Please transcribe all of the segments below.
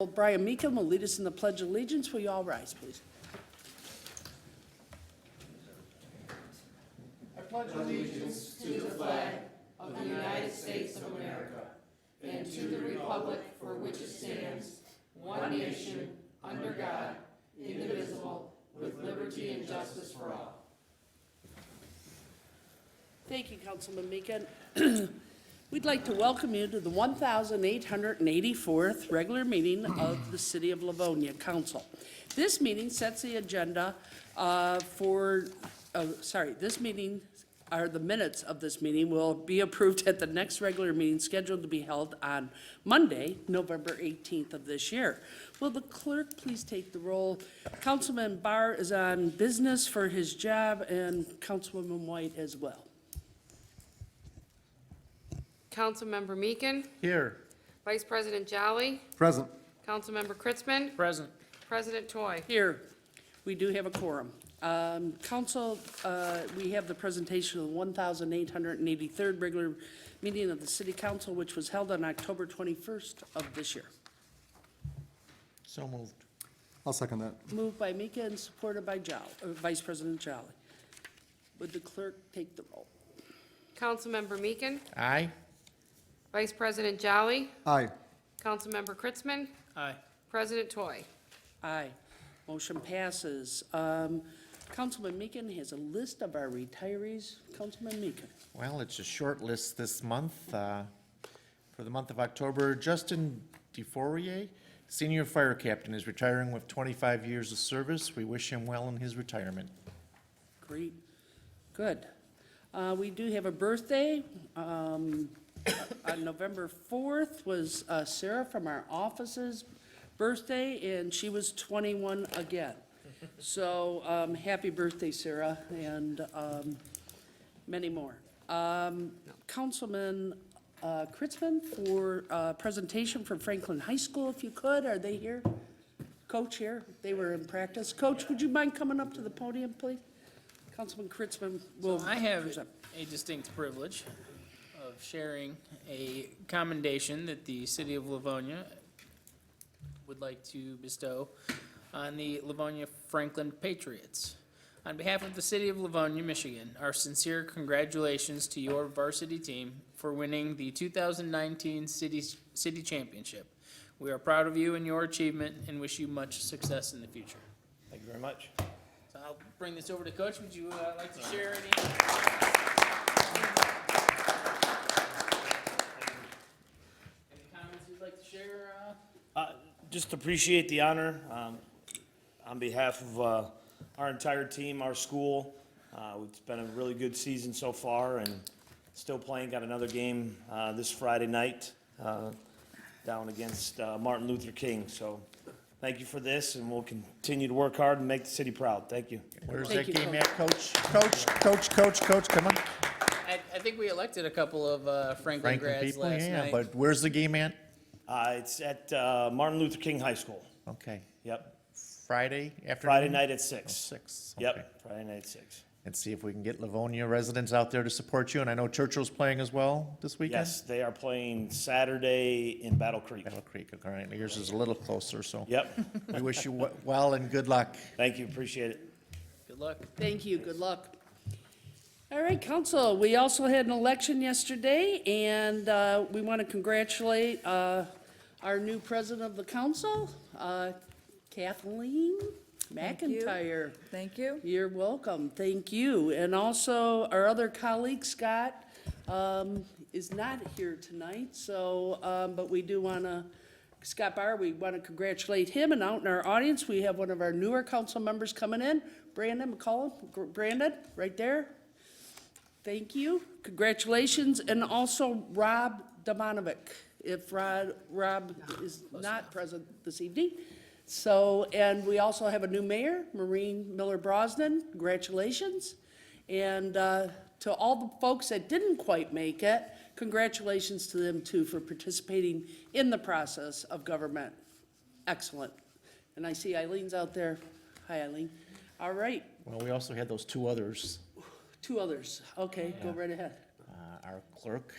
Brian Meekin will lead us in the Pledge of Allegiance. Will you all rise, please? I pledge allegiance to the flag of the United States of America and to the republic for which it stands, one nation, under God, indivisible, with liberty and justice for all. Thank you, Councilman Meekin. We'd like to welcome you to the 1,884th regular meeting of the City of Livonia Council. This meeting sets the agenda the minutes of this meeting will be approved at the next regular meeting scheduled to be held on Monday, November 18th of this year. Will the clerk please take the roll? Councilman Barr is on business for his job, and Councilwoman White as well. Councilmember Meekin, Here. Vice President Jolly, Present. Councilmember Kritzman, Present. President Toy. Here, we do have a quorum. Council, we have the presentation of the 1,883rd regular meeting of the City Council, which was held on October 21st of this year. So moved. I'll second that. Moved by Mika and supported by Vice President Jolly. Would the clerk take the roll? Councilmember Meekin, Aye. Vice President Jolly, Aye. Councilmember Kritzman, Aye. President Toy. Aye. Motion passes. Councilman Meekin has a list of our retirees. Councilman Meekin. Well, it's a short list this month. For the month of October, Justin DeFourier, Senior Fire Captain, is retiring with 25 years of service. We wish him well in his retirement. Great. Good. We do have a birthday. On November 4th was Sarah from our office's birthday, and she was 21 again. So happy birthday, Sarah, and many more. Councilman Kritzman for presentation from Franklin High School, if you could. Are they here? Coach here? They were in practice. Coach, would you mind coming up to the podium, please? Councilman Kritzman will I have present. a distinct privilege of sharing a commendation that the City of Livonia would like to bestow on the Livonia Franklin Patriots. On behalf of the City of Livonia, Michigan, our sincere congratulations to your varsity team for winning the 2019 City Championship. We are proud of you and your achievement and wish you much success in the future. Thank you very much. So I'll bring this over to Coach. Would you like to share any comments you'd like to share? Just appreciate the honor on behalf of our entire team, our school. It's been a really good season so far and still playing. Got another game this Friday night down against Martin Luther King. So thank you for this, and we'll continue to work hard and make the city proud. Thank you. Where's Thank that you, game Coach. at, Coach? Coach, come on. I think we elected a couple of Franklin Franklin grads people, last yeah, night. but where's the game at? It's at Martin Luther King High School. Okay. Yep. Friday afternoon? Friday night at Oh, 6. 6. Okay. Yep. Friday night at 6. And see if we can get Livonia residents out there to support you. And I know Churchill's playing as well this weekend? Yes, they are playing Saturday in Battle Creek. Battle Creek, all right. Yours is a little closer, so. Yep. We wish you well and good luck. Thank you. Appreciate it. Good luck. Thank you, good luck. All right, council, we also had an election yesterday, and we want to congratulate our new president of the council, Kathleen McIntyre. Thank you. You're welcome, thank you. And also, our other colleague, Scott, is not here tonight, so, but we do want to, Scott Barr, we want to congratulate him, and out in our audience, we have one of our newer council members coming in, Brandon McCollum. Brandon, right there. Thank you, congratulations, and also Rob Domanovic, if Rob is not present this evening. So, and we also have a new mayor, Maureen Miller-Brosnan, congratulations. And to all the folks that didn't quite make it, congratulations to them too for participating in the process of government. Excellent. And I see Eileen's out there. Hi, Eileen. All right, Well, we also had those two others. two others. Okay, go right ahead. our clerk,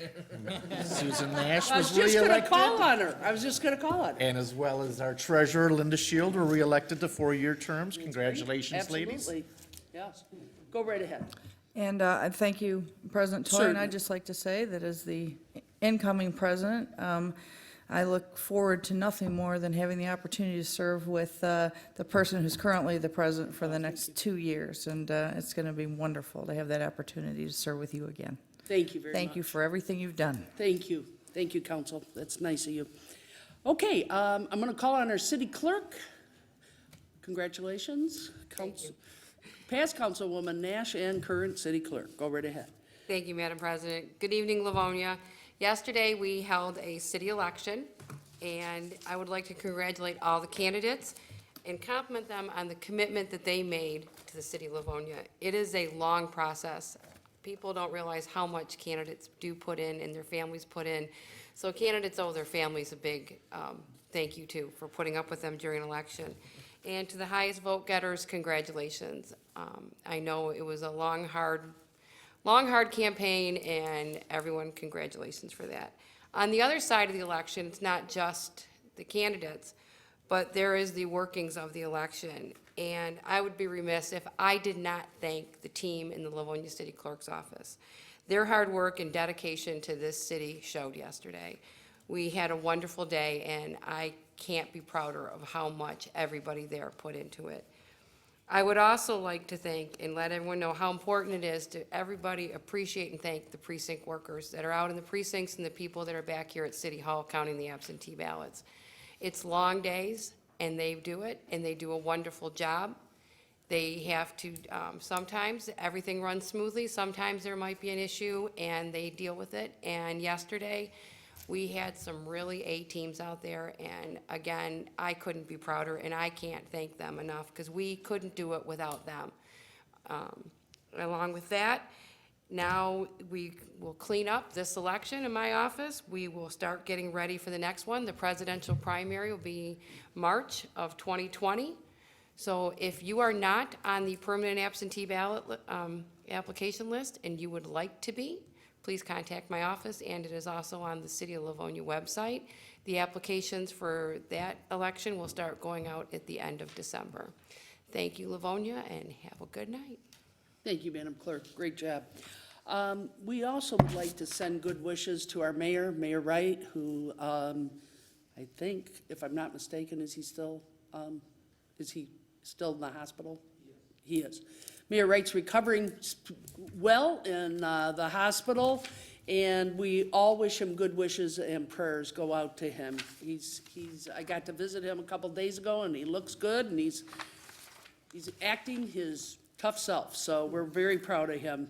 Susan Nash, I was was just gonna reelected. call on her. I was just gonna call on her. And as well as our treasurer, Linda Shield, were reelected to 4-year terms. Congratulations, ladies. Absolutely. Yes. Go right ahead. And I thank you, President Toy, and Certainly. I'd just like to say that as the incoming president, I look forward to nothing more than having the opportunity to serve with the person who's currently the president for the next 2 years. And it's going to be wonderful to have that opportunity to serve with you again. Thank you very much. Thank you for everything you've done. Thank you. Thank you, council. That's nice of you. Okay, I'm going to call on our city clerk. Congratulations. Past Councilwoman Nash and current city clerk. Go right ahead. Thank you, Madam President. Good evening, Livonia. Yesterday, we held a city election, and I would like to congratulate all the candidates and compliment them on the commitment that they made to the city of Livonia. It is a long process. People don't realize how much candidates do put in and their families put in. So candidates owe their families a big thank you, too, for putting up with them during an election. And to the highest vote getters, congratulations. I know it was a long, hard campaign, and everyone, congratulations for that. On the other side of the election, it's not just the candidates, but there is the workings of the election. And I would be remiss if I did not thank the team in the Livonia City Clerk's office. Their hard work and dedication to this city showed yesterday. We had a wonderful day, and I can't be prouder of how much everybody there put into it. I would also like to thank and let everyone know how important it is to everybody appreciate and thank the precinct workers that are out in the precincts and the people that are back here at City Hall counting the absentee ballots. It's long days, and they do it, and they do a wonderful job. They have to, sometimes everything runs smoothly, sometimes there might be an issue, and they deal with it. And yesterday, we had some really A teams out there, and again, I couldn't be prouder, and I can't thank them enough, because we couldn't do it without them. Along with that, now we will clean up this election in my office. We will start getting ready for the next one. The presidential primary will be March of 2020. So if you are not on the permanent absentee ballot application list and you would like to be, please contact my office, and it is also on the City of Livonia website. The applications for that election will start going out at the end of December. Thank you, Livonia, and have a good night. Thank you, Madam Clerk. Great job. We also would like to send good wishes to our mayor, Mayor Wright, who I think, if I'm not mistaken, is he still in the hospital? He is. Mayor Wright's recovering well in the hospital, and we all wish him good wishes, and prayers go out to him. I got to visit him a couple days ago, and he looks good, and he's acting his tough self, so we're very proud of him.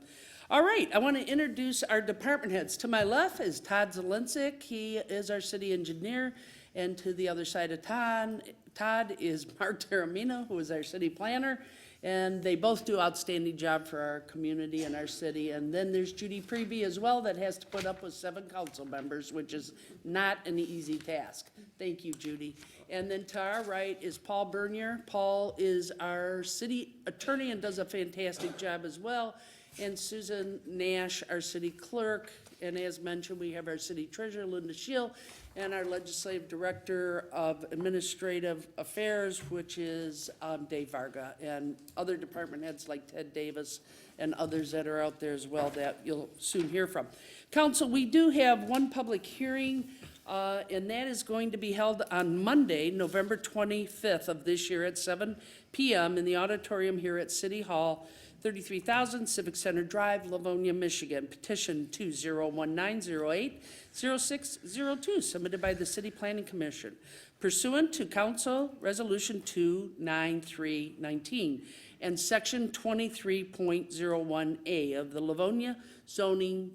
All right, I want to introduce our department heads. To my left is Todd Zelinsik. He is our city engineer, and to the other side of Todd is Mark Taramino, who is our city planner. And they both do outstanding job for our community and our city. And then there's Judy Preby as well, that has to put up with 7 council members, which is not an easy task. Thank you, Judy. And then to our right is Paul Bernier. Paul is our city attorney and does a fantastic job as well. And Susan Nash, our city clerk. And as mentioned, we have our city treasurer, Linda Shield, and our legislative director of administrative affairs, which is Dave Varga, and other department heads like Ted Davis and others that are out there as well that you'll soon hear from. Council, we do have one public hearing, and that is going to be held on Monday, November 25th of this year at 7 p.m. in the auditorium here at City Hall, 33,000 Civic Center Drive, Livonia, Michigan. Petition 201908-0602, submitted by the City Planning Commission, pursuant to Council Resolution 29319 and Section 23.01A of the Livonia Zoning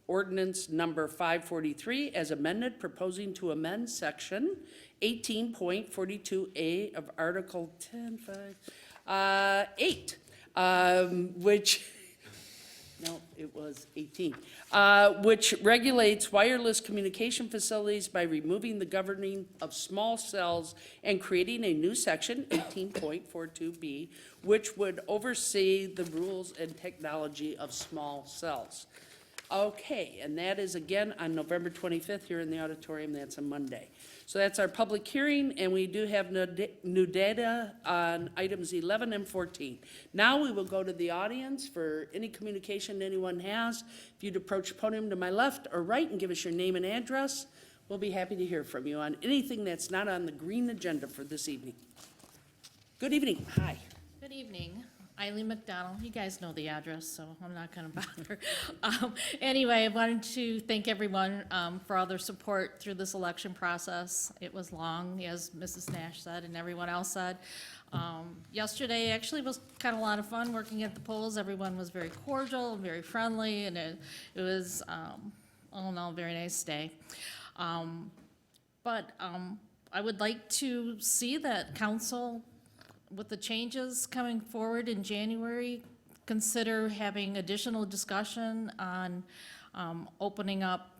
Ordinance Number 543, as amended, proposing to amend Section 18.42A of Article 10.5.8. Which, no, it was 18, which regulates wireless communication facilities by removing the governing of small cells and creating a new section, 18.42B, which would oversee the rules and technology of small cells. Okay, and that is again on November 25th here in the auditorium. That's a Monday. So that's our public hearing, and we do have new data on items 11 and 14. Now we will go to the audience for any communication anyone has. If you'd approach the podium to my left or right and give us your name and address, we'll be happy to hear from you on anything that's not on the green agenda for this evening. Good evening. Hi. Good evening. Eileen McDonald. You guys know the address, so I'm not going to bother. Anyway, I wanted to thank everyone for all their support through this election process. It was long, as Mrs. Nash said, and everyone else said. Yesterday actually was kind of a lot of fun working at the polls. Everyone was very cordial and very friendly, and it was, all in all, a very nice day. But I would like to see that council, with the changes coming forward in January, consider having additional discussion on opening up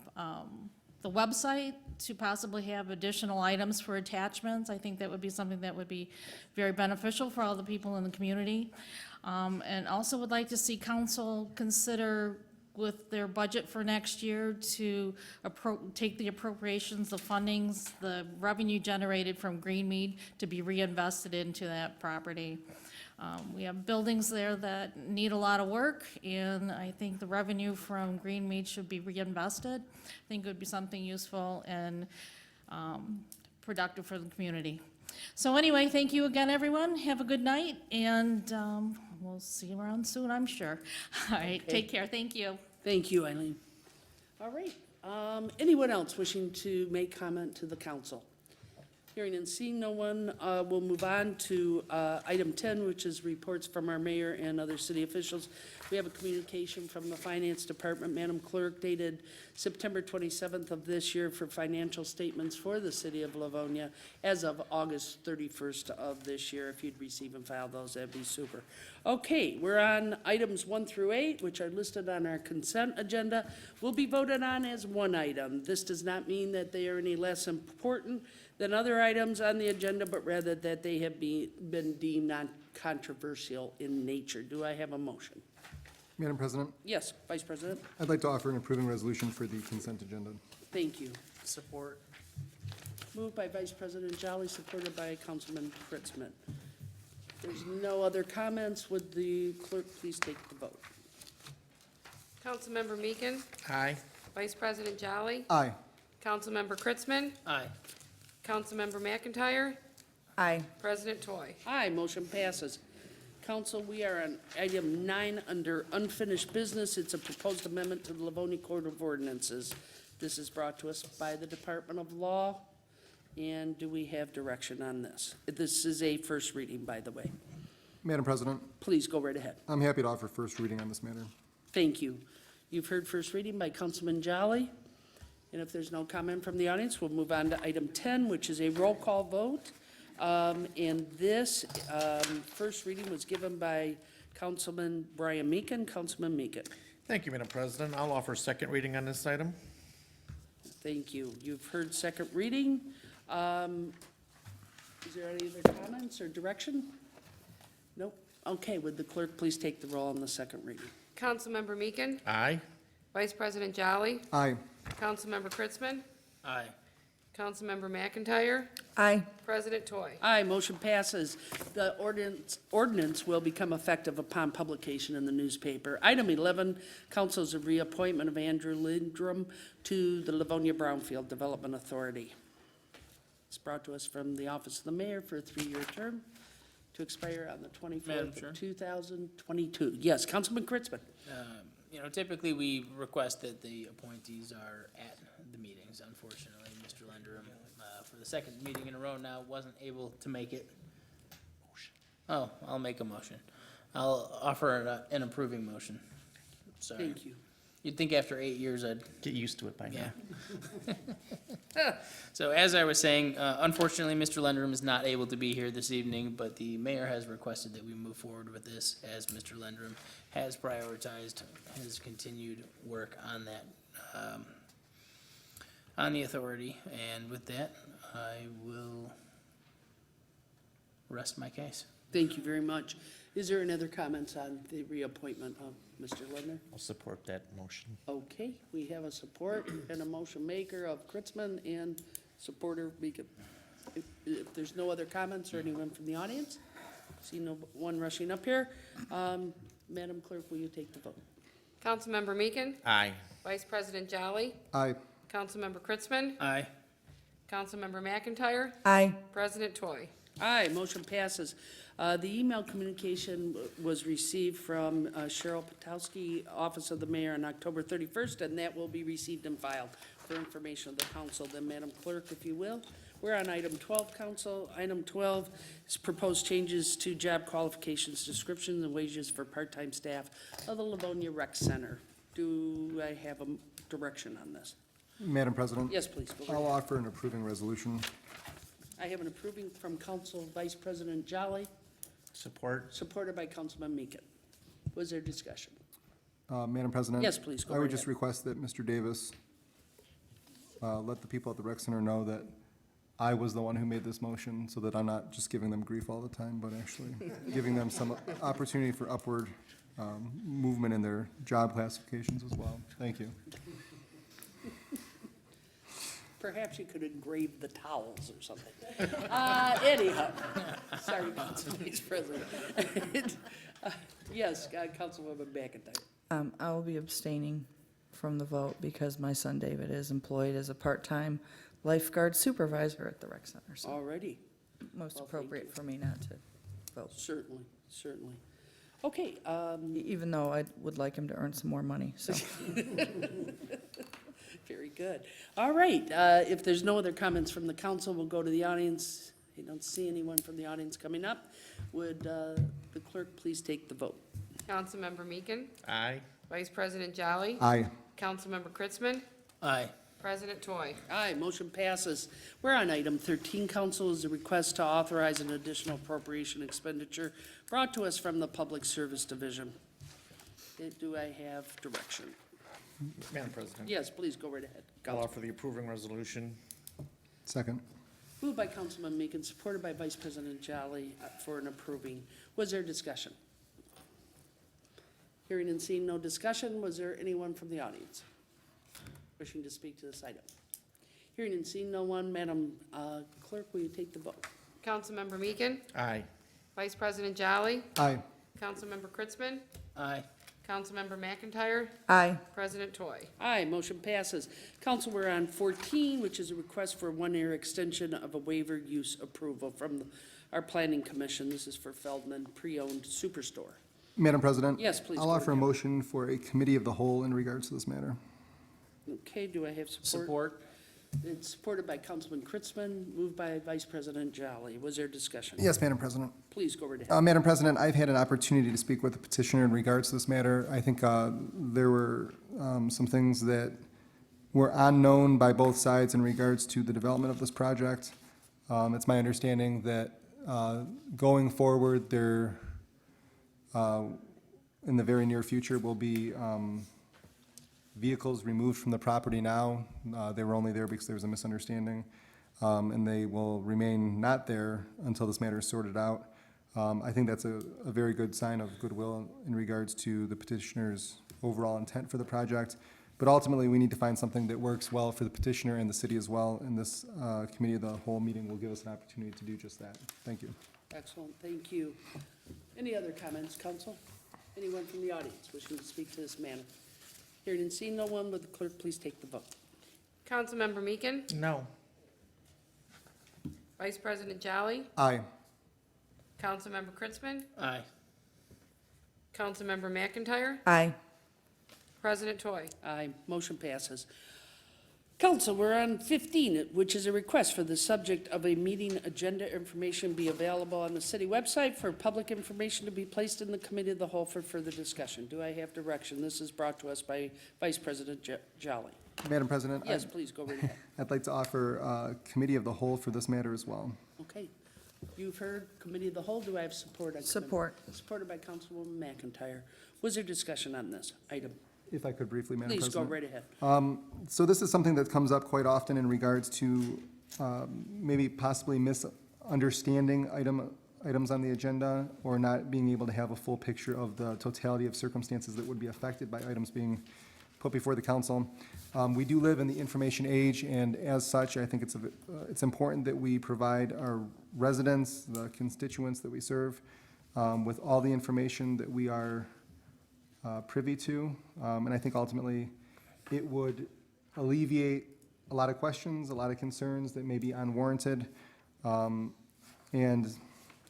the website to possibly have additional items for attachments. I think that would be something that would be very beneficial for all the people in the community. And also would like to see council consider with their budget for next year to take the appropriations, the fundings, the revenue generated from Greenmead to be reinvested into that property. We have buildings there that need a lot of work, and I think the revenue from Greenmead should be reinvested. I think it would be something useful and productive for the community. So anyway, thank you again, everyone. Have a good night, and we'll see you around soon, I'm sure. All right, take care. Thank you. Thank you, Eileen. All right. Anyone else wishing to make comment to the council? Hearing and seeing no one, we'll move on to item 10, which is reports from our mayor and other city officials. We have a communication from the Finance Department, Madam Clerk, dated September 27th of this year for financial statements for the city of Livonia as of August 31st of this year. If you'd receive and file those, that'd be super. Okay, we're on items 1 through 8, which are listed on our consent agenda. Will be voted on as one item. This does not mean that they are any less important than other items on the agenda, but rather that they have been deemed non-controversial in nature. Do I have a motion? Madam President, Yes, Vice President. I'd like to offer an approving resolution for the consent agenda. Thank you. Support. Moved by Vice President Jolly, supported by Councilman Kritzman. There's no other comments. Would the clerk please take the vote? Councilmember Meekin, Aye. Vice President Jolly, Aye. Councilmember Kritzman, Aye. Councilmember McIntyre, Aye. President Toy. Aye, motion passes. Council, we are on item 9 under unfinished business. It's a proposed amendment to the Livonia Code of Ordinances. This is brought to us by the Department of Law. And do we have direction on this? This is a first reading, by the way. Madam President, Please go right ahead. I'm happy to offer first reading on this matter. Thank you. You've heard first reading by Councilman Jolly. And if there's no comment from the audience, we'll move on to item 10, which is a roll call vote. And this first reading was given by Councilman Brian Meekin. Councilman Meekin. Thank you, Madam President. I'll offer second reading on this item. Thank you. You've heard second reading. Is there any other comments or direction? Nope. Okay, would the clerk please take the roll on the second reading? Councilmember Meekin, Aye. Vice President Jolly, Aye. Councilmember Kritzman, Aye. Councilmember McIntyre, Aye. President Toy. Aye, motion passes. The ordinance will become effective upon publication in the newspaper. Item 11, council's a reappointment of Andrew Lindrum to the Livonia Brownfield Development Authority. It's brought to us from the Office of the Mayor for a 3-year term to expire on the Madam 24th Chair. of 2022. Yes, Councilman Kritzman. Typically, we request that the appointees are at the meetings. Unfortunately, Mr. Lenderum, for the second meeting in a row now, wasn't able to make it. Oh, I'll make a motion. I'll offer an approving motion. Sorry. Thank you. You'd think after 8 years I'd Get used to it by now. Yeah. So as I was saying, unfortunately, Mr. Lenderum is not able to be here this evening, but the mayor has requested that we move forward with this as Mr. Lenderum has prioritized his continued work on that, on the authority. And with that, I will rest my case. Thank you very much. Is there any other comments on the reappointment of Mr. Ledner? I'll support that motion. Okay, we have a support and a motion maker of Kritzman and supporter Beacon. If there's no other comments or anyone from the audience, see no one rushing up here, Madam Clerk, will you take the vote? Councilmember Meekin, Aye. Vice President Jolly, Aye. Councilmember Kritzman, Aye. Councilmember McIntyre, Aye. President Toy. Aye, motion passes. The email communication was received from Cheryl Potowski, Office of the Mayor, on October 31st, and that will be received and filed for information of the council. Then, Madam Clerk, if you will, we're on item 12, council. Item 12 is proposed changes to job qualifications, descriptions, and wages for part-time staff of the Livonia Rec Center. Do I have a direction on this? Madam President? Yes, please, go right I'll ahead. offer an approving resolution. I have an approving from Council Vice President Jolly, Support. supported by Councilman Meekin. Was there discussion? Madam President? Yes, please, go I would right just ahead. request that Mr. Davis let the people at the rec center know that I was the one who made this motion, so that I'm not just giving them grief all the time, but actually giving them some opportunity for upward movement in their job classifications as well. Thank you. Perhaps you could engrave the towels or something. Anyhow, sorry, Council Vice President. Yes, Councilwoman McIntyre. I will be abstaining from the vote because my son David is employed as a part-time lifeguard supervisor at the rec center, so Already, most well, thank appropriate you. for me not to vote, certainly, certainly. Okay, even though I would like him to earn some more money, so. very good. All right, if there's no other comments from the council, we'll go to the audience. I don't see anyone from the audience coming up. Would the clerk please take the vote? Councilmember Meekin, Aye. Vice President Jolly, Aye. Councilmember Kritzman, Aye. President Toy. Aye, motion passes. We're on item 13, council, is a request to authorize an additional appropriation expenditure brought to us from the Public Service Division. Do I have direction? Madam President. Yes, please, go right ahead. I'll Council. offer the approving resolution. Second. Moved by Councilman Meekin, supported by Vice President Jolly for an approving. Was there discussion? Hearing and seeing no discussion, was there anyone from the audience wishing to speak to this item? Hearing and seeing no one, Madam Clerk, will you take the vote? Councilmember Meekin, Aye. Vice President Jolly, Aye. Councilmember Kritzman, Aye. Councilmember McIntyre, Aye. President Toy. Aye, motion passes. Council, we're on 14, which is a request for a one-year extension of a waiver use approval from our Planning Commission. This is for Feldman Pre-Owned Superstore. Madam President? Yes, please, I'll go offer a ahead. motion for a committee of the whole in regards to this matter. Okay, do I have support? Support. It's supported by Councilman Kritzman, moved by Vice President Jolly. Was there discussion? Yes, Madam President. Please go right ahead. Madam President, I've had an opportunity to speak with the petitioner in regards to this matter. I think there were some things that were unknown by both sides in regards to the development of this project. It's my understanding that going forward, there, in the very near future, will be vehicles removed from the property now. They were only there because there was a misunderstanding, and they will remain not there until this matter is sorted out. I think that's a very good sign of goodwill in regards to the petitioner's overall intent for the project. But ultimately, we need to find something that works well for the petitioner and the city as well, and this committee of the whole meeting will give us an opportunity to do just that. Thank you. Excellent, thank you. Any other comments, council? Anyone from the audience wishing to speak to this matter? Hearing and seeing no one, would the clerk please take the vote? Councilmember Meekin, No. Vice President Jolly, Aye. Councilmember Kritzman, Aye. Councilmember McIntyre, Aye. President Toy. Aye, motion passes. Council, we're on 15, which is a request for the subject of a meeting agenda information be available on the city website for public information to be placed in the committee of the whole for further discussion. Do I have direction? This is brought to us by Vice President Jolly. Madam President? Yes, please, go right ahead. I'd like to offer a committee of the whole for this matter as well. Okay. You've heard committee of the whole. Do I have support? on committee? Support. Supported by Councilwoman McIntyre. Was there discussion on this item? If I could briefly, Madam Please go President. right ahead. So this is something that comes up quite often in regards to maybe possibly misunderstanding items on the agenda or not being able to have a full picture of the totality of circumstances that would be affected by items being put before the council. We do live in the information age, and as such, I think it's important that we provide our residents, the constituents that we serve, with all the information that we are privy to. And I think ultimately, it would alleviate a lot of questions, a lot of concerns that may be unwarranted. And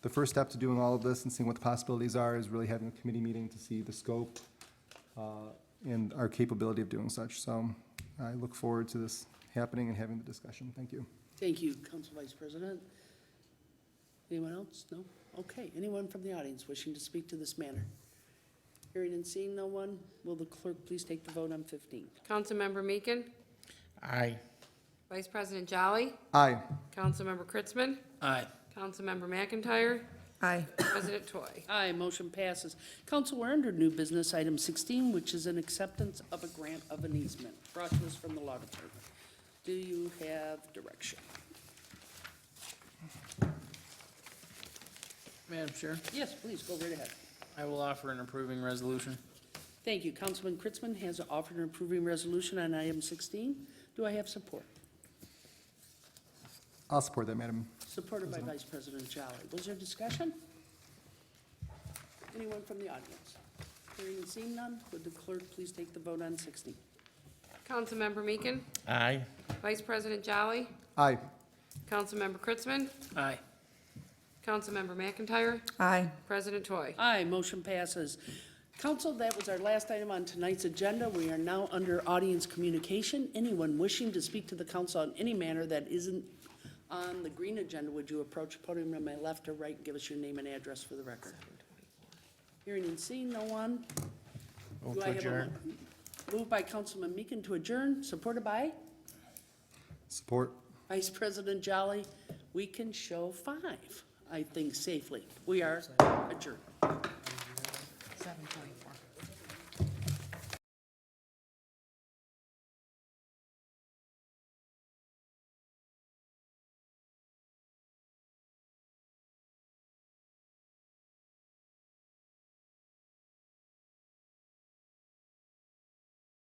the first step to doing all of this and seeing what the possibilities are is really having a committee meeting to see the scope and our capability of doing such. So I look forward to this happening and having the discussion. Thank you. Thank you, Council Vice President. Anyone else? No? Okay, anyone from the audience wishing to speak to this matter? Hearing and seeing no one, will the clerk please take the vote on 15? Councilmember Meekin, Aye. Vice President Jolly, Aye. Councilmember Kritzman, Aye. Councilmember McIntyre, Aye. President Toy. Aye, motion passes. Council, we're under new business item 16, which is an acceptance of a grant of an easement, brought to us from the law department. Do you have direction? Madam Chair, Yes, please, go right ahead. I will offer an approving resolution. Thank you. Councilman Kritzman has offered an approving resolution on item 16. Do I have support? I'll support that, Madam. Supported by Vice President Jolly. Was there discussion? Anyone from the audience? Hearing and seeing none, would the clerk please take the vote on 16? Councilmember Meekin, Aye. Vice President Jolly, Aye. Councilmember Kritzman, Aye. Councilmember McIntyre, Aye. President Toy. Aye, motion passes. Council, that was our last item on tonight's agenda. We are now under audience communication. Anyone wishing to speak to the council on any matter that isn't on the green agenda, would you approach the podium on my left or right and give us your name and address for the record? Hearing and seeing no one. Move Do to I have a adjourn. Moved by Councilman Meekin to adjourn, supported by Support. Vice President Jolly. We can show 5, I think, safely. We are adjourned. 7:24.